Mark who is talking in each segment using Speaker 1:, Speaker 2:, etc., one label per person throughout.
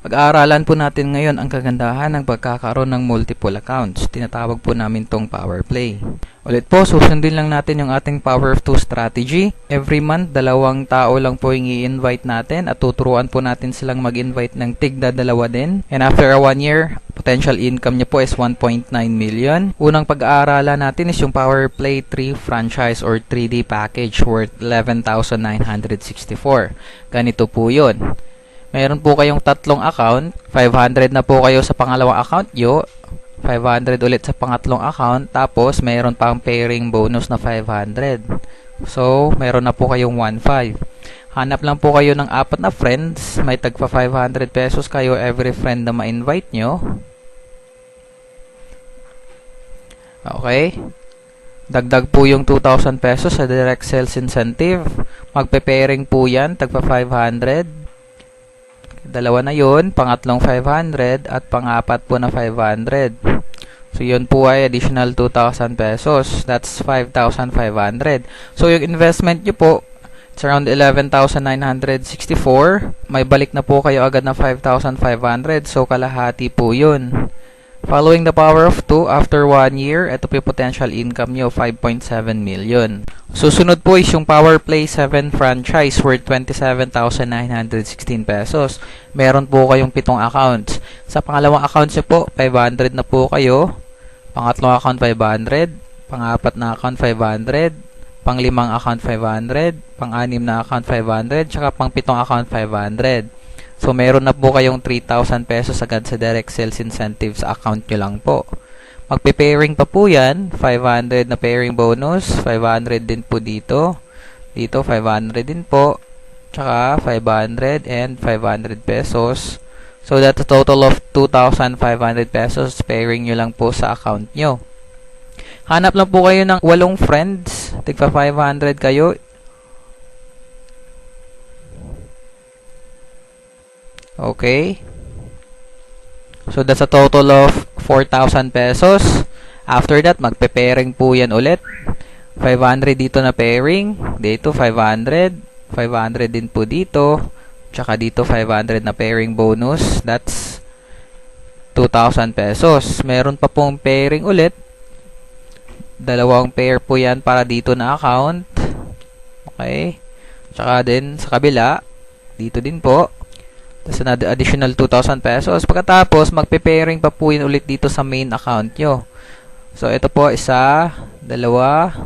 Speaker 1: Pag-aaralan po natin ngayon ang kagandahan ng pagkakaroon ng multiple accounts. Tinatawag po namin tong power play. Ulit po, susundin lang natin yung ating power of 2 strategy. Every month, 2 tao lang po yung i-invite natin at tuturuan po natin silang mag-invite ng tigda 2 din. And after 1 year, potential income niya po is 1.9 million. Unang pag-aaralan natin is yung Power Play 3 franchise or 3D package worth 11,964. Ganito po yun. Mayroon po kayong 3 account, 500 na po kayo sa pangalawang account nyo, 500 ulit sa pangatlong account, tapos mayroon pang pairing bonus na 500. So, mayroon na po kayong 1.5. Hanap lang po kayo ng 4 na friends, may tagpa 500 pesos kayo every friend na ma-invite nyo. Okay. Dagdag po yung 2,000 pesos sa direct sales incentive. Magpe-pairing po yan, tagpa 500. Dalawa na yun, pangatlong 500 at pang-apat po na 500. So yun po ay additional 2,000 pesos. That's 5,500. So yung investment nyo po, it's around 11,964. May balik na po kayo agad na 5,500. So kalahati po yun. Following the power of 2, after 1 year, ito po yung potential income nyo, 5.7 million. Susunod po is yung Power Play 7 franchise worth 27,916 pesos. Meron po kayong 7 accounts. Sa pangalawang accounts nyo po, 500 na po kayo. Pangatlong account, 500. Pangapat na account, 500. Panglimang account, 500. Pang-anim na account, 500. Tsaka pang-7 account, 500. So, meron na po kayong 3,000 pesos agad sa direct sales incentives sa account nyo lang po. Magpe-pairing pa po yan. 500 na pairing bonus. 500 din po dito. Dito, 500 din po. Tsaka, 500 and 500 pesos. So, that's a total of 2,500 pesos. Pairing nyo lang po sa account nyo. Hanap lang po kayo ng 8 friends. Tigpa 500 kayo. Okay. So, that's a total of 4,000 pesos. After that, magpe-pairing po yan ulit. 500 dito na pairing. Dito, 500. 500 din po dito. Tsaka dito, 500 na pairing bonus. That's 2,000 pesos. Meron pa pong pairing ulit. 2 pair po yan para dito na account. Okay. Tsaka din sa kabila. Dito din po. Tapos additional 2,000 pesos. Pagkatapos, magpe-pairing pa po yun ulit dito sa main account nyo. So, ito po, 1, 2, 3, 4.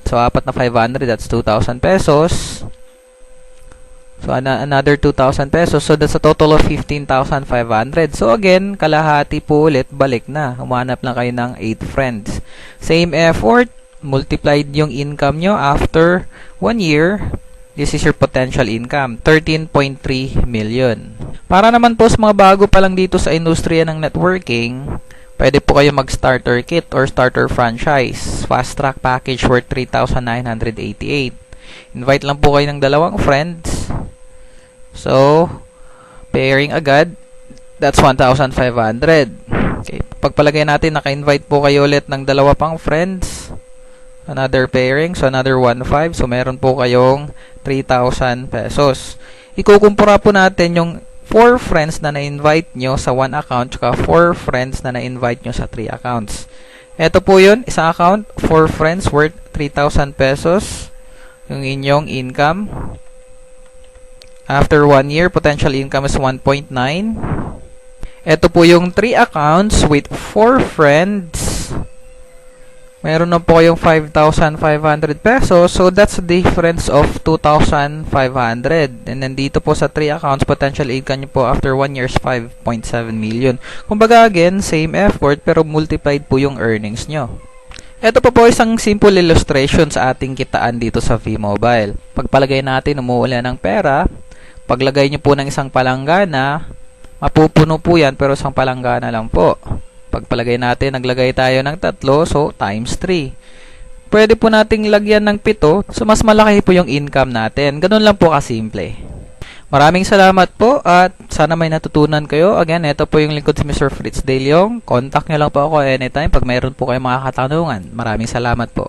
Speaker 1: So, 4 na 500, that's 2,000 pesos. So, another 2,000 pesos. So, that's a total of 15,500. So, again, kalahati po ulit, balik na. Humanap lang kayo ng 8 friends. Same effort, multiplied yung income nyo after 1 year. This is your potential income, 13.3 million. Para naman po sa mga bago pa lang dito sa industriya ng networking, pwede po kayo mag-starter kit or starter franchise. Fast track package worth 3,988. Invite lang po kayo ng 2 friends. So, pairing agad, that's 1,500. Okay, pagpalagay natin, naka-invite po kayo ulit ng 2 pang friends. Another pairing, so another 1.5. So, meron po kayong 3,000 pesos. Ikukumpura po natin yung 4 friends na na-invite nyo sa 1 account tsaka 4 friends na na-invite nyo sa 3 accounts. Ito po yun, isang account, 4 friends worth 3,000 pesos yung inyong income. After 1 year, potential income is 1.9. Ito po yung 3 accounts with 4 friends. Meron na po kayong 5,500 pesos. So, that's a difference of 2,500. And then, dito po sa 3 accounts, potential income nyo po after 1 year is 5.7 million. Kumbaga, again, same effort, pero multiplied po yung earnings nyo. Ito po isang simple illustration sa ating kitaan dito sa V-Mobile. Pagpalagay natin, umuulan ng pera. Paglagay nyo po ng isang palanggana, mapupuno po yan, pero isang palanggana lang po. Pagpalagay natin, naglagay tayo ng 3, so times 3. Pwede po nating lagyan ng 7, so mas malaki po yung income natin. Ganun lang po kasimple. Maraming salamat po at sana may natutunan kayo. Again, ito po yung lingkod si Mr. Fritz De Leong. Contact nyo lang po ako anytime pag mayroon po kayong mga katanungan. Maraming salamat po.